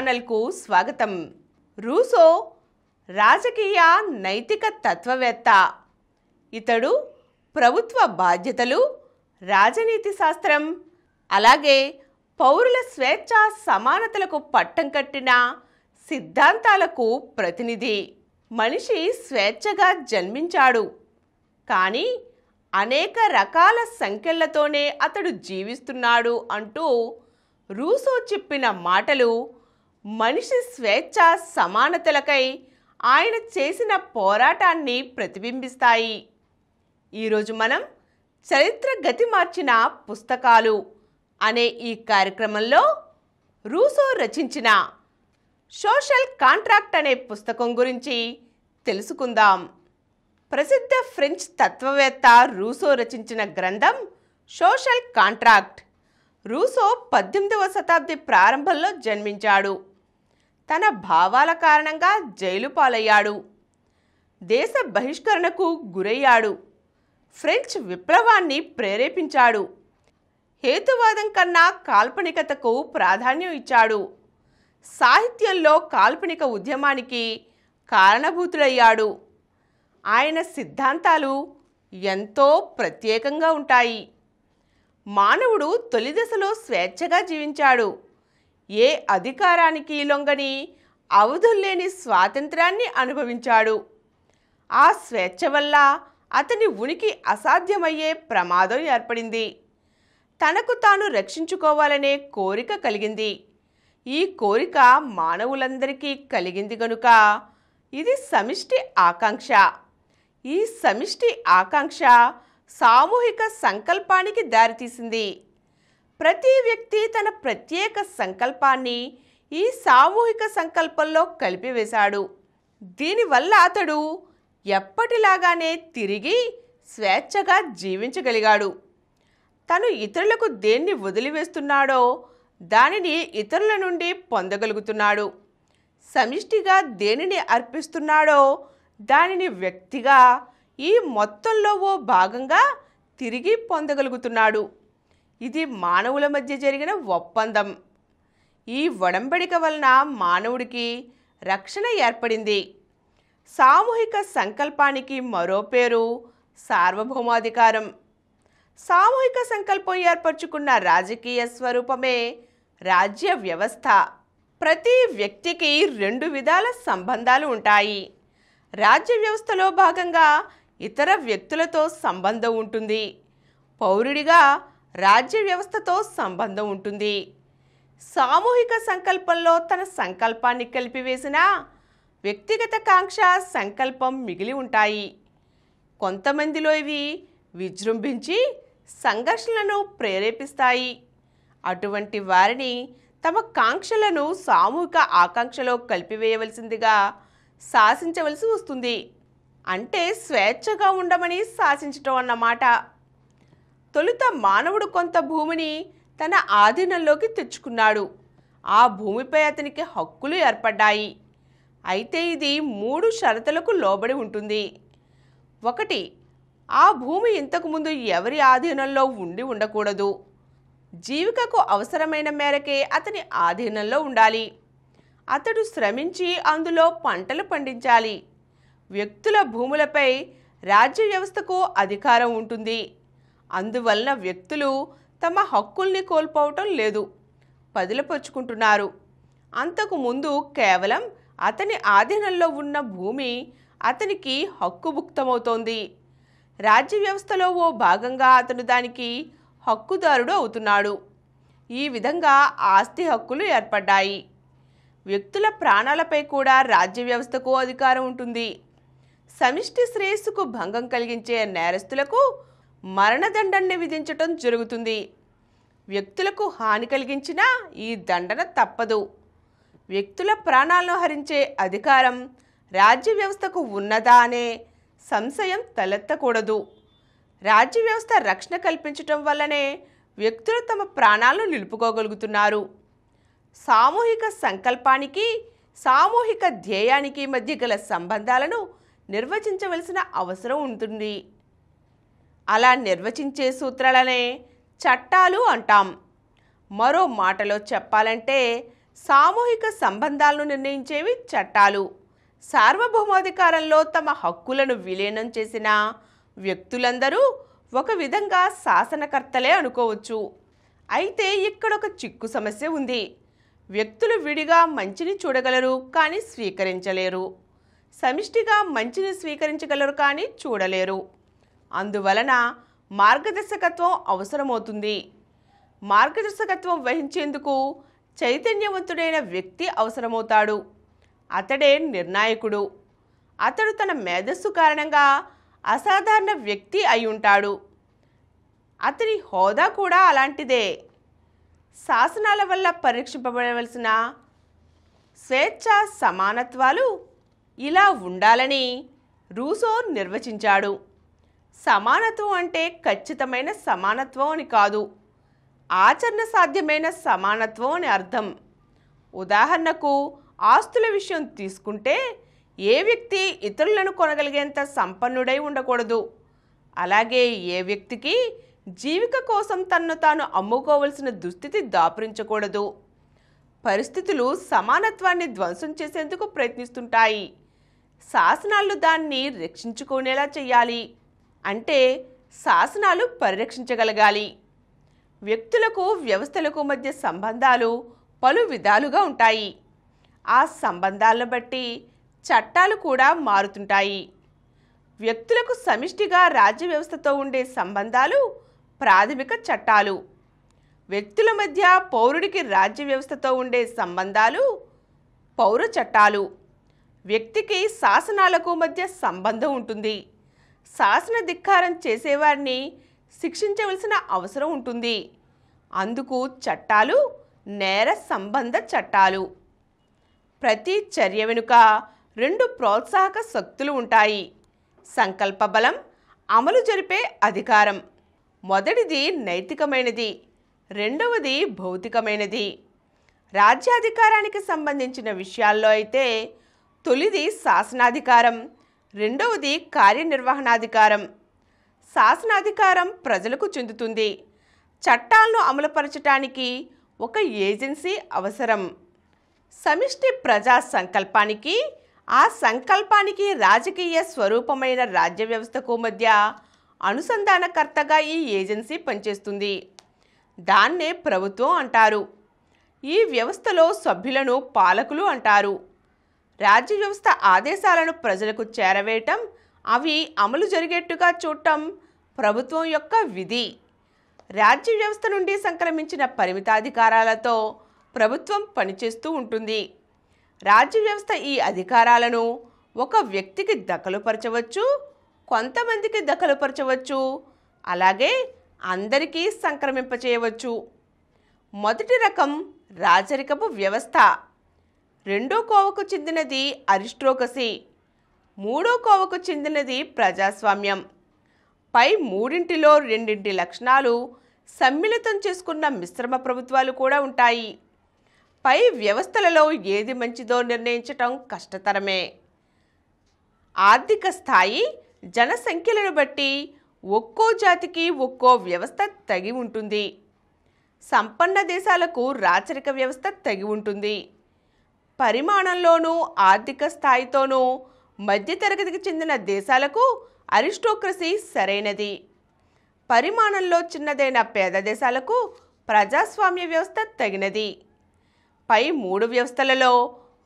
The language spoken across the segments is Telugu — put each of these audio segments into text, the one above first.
ఛానల్కు స్వాగతం. రూసో రాజకీయ నైతిక తత్వవేత్త. ఇతడు ప్రభుత్వ బాధ్యతలు, రాజనీతి శాస్త్రం, అలాగే పౌరుల స్వేచ్ఛ సమానతలకు పట్టం కట్టిన సిద్ధాంతాలకు ప్రతినిధి. మనిషి స్వేచ్ఛగా జన్మించాడు, కానీ అనేక రకాల సంఖ్యలతోనే అతడు జీవిస్తున్నాడు అంటూ రూసో చెప్పిన మాటలు మనిషి స్వేచ్ఛ సమానతలకై ఆయన చేసిన పోరాటాన్ని ప్రతిబింబిస్తాయి. ఈరోజు మనం చరిత్ర గతి మార్చిన పుస్తకాలు అనే ఈ కార్యక్రమంలో రూసో రచించిన సోషల్ కాంట్రాక్ట్ అనే పుస్తకం గురించి తెలుసుకుందాం. ప్రసిద్ధ ఫ్రెంచ్ తత్వవేత్త రూసో రచించిన గ్రంథం సోషల్ కాంట్రాక్ట్. రూసో 18వ శతాబ్ది ప్రారంభంలో జన్మించాడు. తన భావాల కారణంగా జైలు పాలయ్యాడు. దేశ బహిష్కరణకు గురయ్యాడు. ఫ్రెంచ్ విప్లవాన్ని ప్రేరేపించాడు. హేతువాదం కన్నా కాల్పనికతకు ప్రాధాన్యం ఇచ్చాడు. సాహిత్యంలో కాల్పనిక ఉద్యమానికి కారణభూతుడయ్యాడు. ఆయన సిద్ధాంతాలు ఎంతో ప్రత్యేకంగా ఉంటాయి. మానవుడు తొలి దశలో స్వేచ్ఛగా జీవించాడు. ఏ అధికారానికి లొంగని, అవధుల్లేని స్వాతంత్రాన్ని అనుభవించాడు. ఆ స్వేచ్ఛ వల్ల అతని ఉనికి అసాధ్యమయ్యే ప్రమాదం ఏర్పడింది. తనకు తాను రక్షించుకోవాలనే కోరిక కలిగింది. ఈ కోరిక మానవులందరికీ కలిగింది గనుక ఇది సమిష్టి ఆకాంక్ష. ఈ సమిష్టి ఆకాంక్ష సామూహిక సంకల్పానికి దారితీసింది. ప్రతి వ్యక్తి తన ప్రత్యేక సంకల్పాన్ని ఈ సామూహిక సంకల్పంలో కలిపివేశాడు. దీనివల్ల అతడు ఎప్పటిలాగానే తిరిగి స్వేచ్ఛగా జీవించగలిగాడు. తను ఇతరులకు దేన్ని వదిలివేస్తున్నాడో దానిని ఇతరుల నుండి పొందగలుగుతున్నాడు. సమిష్టిగా దేనిని అర్పిస్తున్నాడో దానిని వ్యక్తిగా ఈ మొత్తంలో ఓ భాగంగా తిరిగి పొందగలుగుతున్నాడు. ఇది మానవుల మధ్య జరిగిన ఒప్పందం. ఈ ఒడంబడిక వలన మానవుడికి రక్షణ ఏర్పడింది. సామూహిక సంకల్పానికి మరో పేరు సార్వభౌమాధికారం. సామూహిక సంకల్పం ఏర్పరచుకున్న రాజకీయ స్వరూపమే రాజ్య వ్యవస్థ. ప్రతి వ్యక్తికి 2 విధాల సంబంధాలు ఉంటాయి. రాజ్య వ్యవస్థలో భాగంగా ఇతర వ్యక్తులతో సంబంధం ఉంటుంది. పౌరుడిగా రాజ్య వ్యవస్థతో సంబంధం ఉంటుంది. సామూహిక సంకల్పంలో తన సంకల్పాన్ని కలిపివేసిన వ్యక్తిగత కాంక్ష, సంకల్పం మిగిలి ఉంటాయి. కొంతమందిలో ఇవి విజృంభించి సంఘర్షణలను ప్రేరేపిస్తాయి. అటువంటి వారిని తమ కాంక్షలను సామూహిక ఆకాంక్షలో కలిపివేయవలసిందిగా శాసించవలసి వస్తుంది. అంటే స్వేచ్ఛగా ఉండమని శాసించటం అన్నమాట. తొలుత మానవుడు కొంత భూమిని తన ఆధీనంలోకి తెచ్చుకున్నాడు. ఆ భూమిపై అతనికి హక్కులు ఏర్పడ్డాయి. అయితే ఇది 3 షరతులకు లోబడి ఉంటుంది. 1. ఆ భూమి ఇంతకుముందు ఎవరి ఆధీనంలో ఉండి ఉండకూడదు. జీవికకు అవసరమైన మేరకే అతని ఆధీనంలో ఉండాలి. అతడు శ్రమించి అందులో పంటలు పండించాలి. వ్యక్తుల భూములపై రాజ్య వ్యవస్థకు అధికారం ఉంటుంది. అందువలన వ్యక్తులు తమ హక్కుల్ని కోల్పోవటం లేదు, పదిలపరుచుకుంటున్నారు. అంతకుముందు కేవలం అతని ఆధీనంలో ఉన్న భూమి అతనికి హక్కుభుక్తమవుతోంది. రాజ్య వ్యవస్థలో ఓ భాగంగా అతను దానికి హక్కుదారుడు అవుతున్నాడు. ఈ విధంగా ఆస్తి హక్కులు ఏర్పడ్డాయి. వ్యక్తుల ప్రాణాలపై కూడా రాజ్య వ్యవస్థకు అధికారం ఉంటుంది. సమిష్టి శ్రేయస్సుకు భంగం కలిగించే నేరస్తులకు మరణదండన్ని విధించటం జరుగుతుంది. వ్యక్తులకు హాని కలిగించినా ఈ దండన తప్పదు. వ్యక్తుల ప్రాణాలను హరించే అధికారం రాజ్య వ్యవస్థకు ఉన్నదా అనే సంశయం తలెత్తకూడదు. రాజ్య వ్యవస్థ రక్షణ కల్పించటం వల్లనే వ్యక్తులు తమ ప్రాణాలను నిలుపుకోగలుగుతున్నారు. సామూహిక సంకల్పానికి, సామూహిక ధ్యేయానికి మధ్య గల సంబంధాలను నిర్వచించవలసిన అవసరం ఉంటుంది. అలా నిర్వచించే సూత్రాలనే చట్టాలు అంటాం. మరో మాటలో చెప్పాలంటే సామూహిక సంబంధాలను నిర్ణయించేవి చట్టాలు. సార్వభౌమాధికారంలో తమ హక్కులను విలీనం చేసిన వ్యక్తులందరూ ఒక విధంగా శాసనకర్తలే అనుకోవచ్చు. అయితే ఇక్కడ ఒక చిక్కు సమస్య ఉంది. వ్యక్తులు విడిగా మంచిని చూడగలరు కానీ స్వీకరించలేరు. సమిష్టిగా మంచిని స్వీకరించగలరు కానీ చూడలేరు. అందువలన మార్గదర్శకత్వం అవసరమవుతుంది. మార్గదర్శకత్వం వహించేందుకు చైతన్యవంతుడైన వ్యక్తి అవసరమవుతాడు. అతడే నిర్ణాయకుడు. అతడు తన మేధస్సు కారణంగా అసాధారణ వ్యక్తి అయి ఉంటాడు. అతని హోదా కూడా అలాంటిదే. శాసనాల వల్ల పరీక్షింపబడవలసిన స్వేచ్ఛ సమానత్వాలు ఇలా ఉండాలని రూసో నిర్వచించాడు. సమానత్వం అంటే ఖచ్చితమైన సమానత్వం అని కాదు, ఆచరణ సాధ్యమైన సమానత్వం అని అర్థం. ఉదాహరణకు ఆస్తుల విషయం తీసుకుంటే ఏ వ్యక్తి ఇతరులను కొనగలిగేంత సంపన్నుడై ఉండకూడదు. అలాగే ఏ వ్యక్తికి జీవిక కోసం తన్ను తాను అమ్ముకోవలసిన దుస్థితి దాపురించకూడదు. పరిస్థితులు సమానత్వాన్ని ధ్వంసం చేసేందుకు ప్రయత్నిస్తుంటాయి. శాసనాలు దాన్ని రక్షించుకునేలా చేయాలి. అంటే శాసనాలు పరిరక్షించగలగాలి. వ్యక్తులకు వ్యవస్థలకు మధ్య సంబంధాలు పలు విధాలుగా ఉంటాయి. ఆ సంబంధాలను బట్టి చట్టాలు కూడా మారుతుంటాయి. వ్యక్తులకు సమిష్టిగా రాజ్య వ్యవస్థతో ఉండే సంబంధాలు ప్రాథమిక చట్టాలు. వ్యక్తుల మధ్య పౌరుడికి రాజ్య వ్యవస్థతో ఉండే సంబంధాలు పౌర చట్టాలు. వ్యక్తికి శాసనాలకు మధ్య సంబంధం ఉంటుంది. శాసన ధిక్కారం చేసేవారిని శిక్షించవలసిన అవసరం ఉంటుంది. అందుకు చట్టాలు నేర సంబంధ చట్టాలు. ప్రతి చర్య వెనుక రెండు ప్రోత్సాహక శక్తులు ఉంటాయి: సంకల్ప బలం, అమలు జరిపే అధికారం. మొదటిది నైతికమైనది, రెండవది భౌతికమైనది. రాజ్యాధికారానికి సంబంధించిన విషయాల్లో అయితే తొలిది శాసనాధికారం, రెండవది కార్యనిర్వహణాధికారం. శాసనాధికారం ప్రజలకు చెందుతుంది. చట్టాలను అమలుపరచడానికి ఒక ఏజెన్సీ అవసరం. సమిష్టి ప్రజా సంకల్పానికి, ఆ సంకల్పానికి రాజకీయ స్వరూపమైన రాజ్య వ్యవస్థకు మధ్య అనుసంధానకర్తగా ఈ ఏజెన్సీ పనిచేస్తుంది. దాన్నే ప్రభుత్వం అంటారు. ఈ వ్యవస్థలో సభ్యులను పాలకులు అంటారు. రాజ్య వ్యవస్థ ఆదేశాలను ప్రజలకు చేరవేయటం, అవి అమలు జరిగేట్టుగా చూడటం ప్రభుత్వం యొక్క విధి. రాజ్య వ్యవస్థ నుండి సంక్రమించిన పరిమితాధికారాలతో ప్రభుత్వం పనిచేస్తూ ఉంటుంది. రాజ్య వ్యవస్థ ఈ అధికారాలను ఒక వ్యక్తికి దఖలుపరచవచ్చు, కొంతమందికి దఖలుపరచవచ్చు, అలాగే అందరికీ సంక్రమింపచేయవచ్చు. మొదటి రకం రాజరికపు వ్యవస్థ. రెండో కోవకు చెందినది అరిస్ట్రోక్రసీ. మూడో కోవకు చెందినది ప్రజాస్వామ్యం. పై మూడింటిలో రెండింటి లక్షణాలు సమ్మిళితం చేసుకున్న మిశ్రమ ప్రభుత్వాలు కూడా ఉంటాయి. పై వ్యవస్థలలో ఏది మంచిదో నిర్ణయించటం కష్టతరమే. ఆర్థిక స్థాయి, జనసంఖ్యలను బట్టి ఒక్కో జాతికి ఒక్కో వ్యవస్థ తగి ఉంటుంది. సంపన్న దేశాలకు రాచరిక వ్యవస్థ తగి ఉంటుంది. పరిమాణంలోనూ ఆర్థిక స్థాయితోనూ మధ్యతరగతికి చెందిన దేశాలకు అరిస్టోక్రసీ సరైనది. పరిమాణంలో చిన్నదైన పేద దేశాలకు ప్రజాస్వామ్య వ్యవస్థ తగినది. పై మూడు వ్యవస్థలలో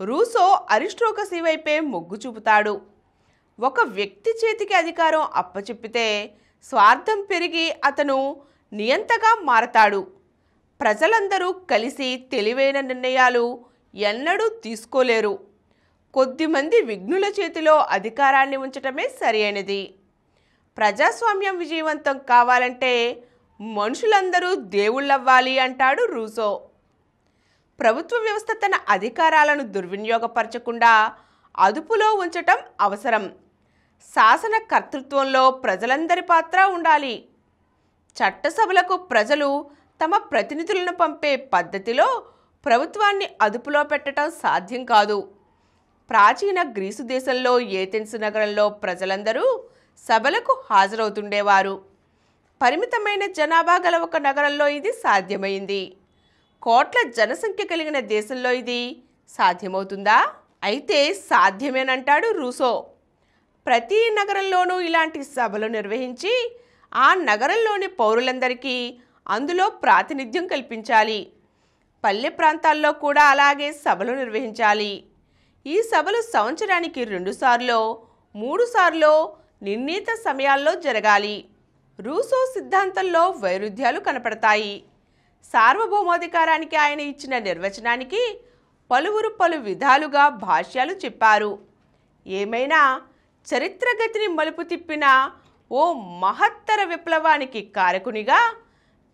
రూసో అరిస్టోక్రసీ వైపే మొగ్గు చూపుతాడు. ఒక వ్యక్తి చేతికి అధికారం అప్పచెప్పితే స్వార్థం పెరిగి అతను నియంతగా మారతాడు. ప్రజలందరూ కలిసి తెలివైన నిర్ణయాలు ఎన్నడూ తీసుకోలేరు. కొద్దిమంది విఘ్నుల చేతిలో అధికారాన్ని ఉంచటమే సరైనది. ప్రజాస్వామ్యం విజయవంతం కావాలంటే మనుషులందరూ దేవుళ్ళవ్వాలి అంటాడు రూసో. ప్రభుత్వ వ్యవస్థ తన అధికారాలను దుర్వినియోగపరచకుండా అదుపులో ఉంచటం అవసరం. శాసన కర్తృత్వంలో ప్రజలందరి పాత్ర ఉండాలి. చట్టసభలకు ప్రజలు తమ ప్రతినిధులను పంపే పద్ధతిలో ప్రభుత్వాన్ని అదుపులో పెట్టడం సాధ్యం కాదు. ప్రాచీన గ్రీసు దేశంలో ఏథెన్స్ నగరంలో ప్రజలందరూ సభలకు హాజరవుతుండేవారు. పరిమితమైన జనాభా గల ఒక నగరంలో ఇది సాధ్యమైంది. కోట్ల జనసంఖ్య కలిగిన దేశంలో ఇది సాధ్యమవుతుందా? అయితే సాధ్యమేనంటాడు రూసో. ప్రతి నగరంలోనూ ఇలాంటి సభలు నిర్వహించి ఆ నగరంలోని పౌరులందరికీ అందులో ప్రాతినిధ్యం కల్పించాలి. పల్లె ప్రాంతాల్లో కూడా అలాగే సభలు నిర్వహించాలి. ఈ సభలు సంవత్సరానికి 2 సార్లో 3 సార్లో నిర్ణీత సమయాల్లో జరగాలి. రూసో సిద్ధాంతంలో వైరుధ్యాలు కనపడతాయి. సార్వభౌమాధికారానికి ఆయన ఇచ్చిన నిర్వచనానికి పలువురు పలు విధాలుగా భాష్యాలు చెప్పారు. ఏమైనా చరిత్రగతిని మలుపు తిప్పిన ఓ మహత్తర విప్లవానికి కారకునిగా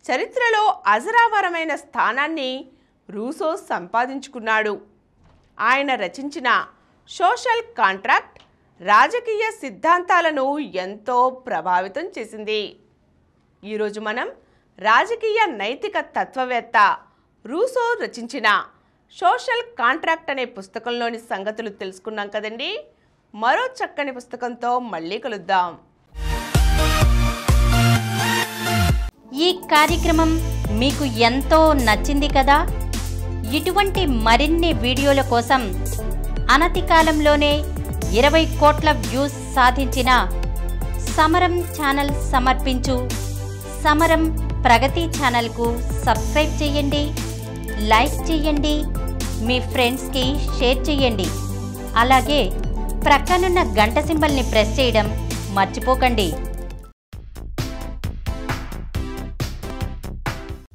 చరిత్రలో అజరామరమైన స్థానాన్ని రూసో సంపాదించుకున్నాడు. ఆయన రచించిన సోషల్ కాంట్రాక్ట్ రాజకీయ సిద్ధాంతాలను ఎంతో ప్రభావితం చేసింది. ఈరోజు మనం రాజకీయ నైతిక తత్వవేత్త రూసో రచించిన సోషల్ కాంట్రాక్ట్ అనే పుస్తకంలోని సంగతులు తెలుసుకున్నాం కదండి. మరో చక్కని పుస్తకంతో మళ్ళీ కలుద్దాం. ఈ కార్యక్రమం మీకు ఎంతో నచ్చింది కదా. ఇటువంటి మరిన్ని వీడియోల కోసం అనతి కాలంలోనే 20 కోట్ల వ్యూస్ సాధించిన సమరం ఛానల్ సమర్పించు సమరం ప్రగతి ఛానల్కు సబ్స్క్రైబ్ చేయండి, లైక్ చేయండి, మీ ఫ్రెండ్స్కి షేర్ చేయండి. అలాగే ప్రక్కనున్న గంట సింబల్ని ప్రెస్ చేయడం మర్చిపోకండి.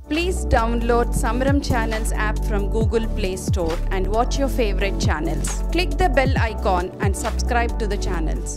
Please download Samaram Channels app from Google Play Store and watch your favorite channels. Click the bell icon and subscribe to the channels.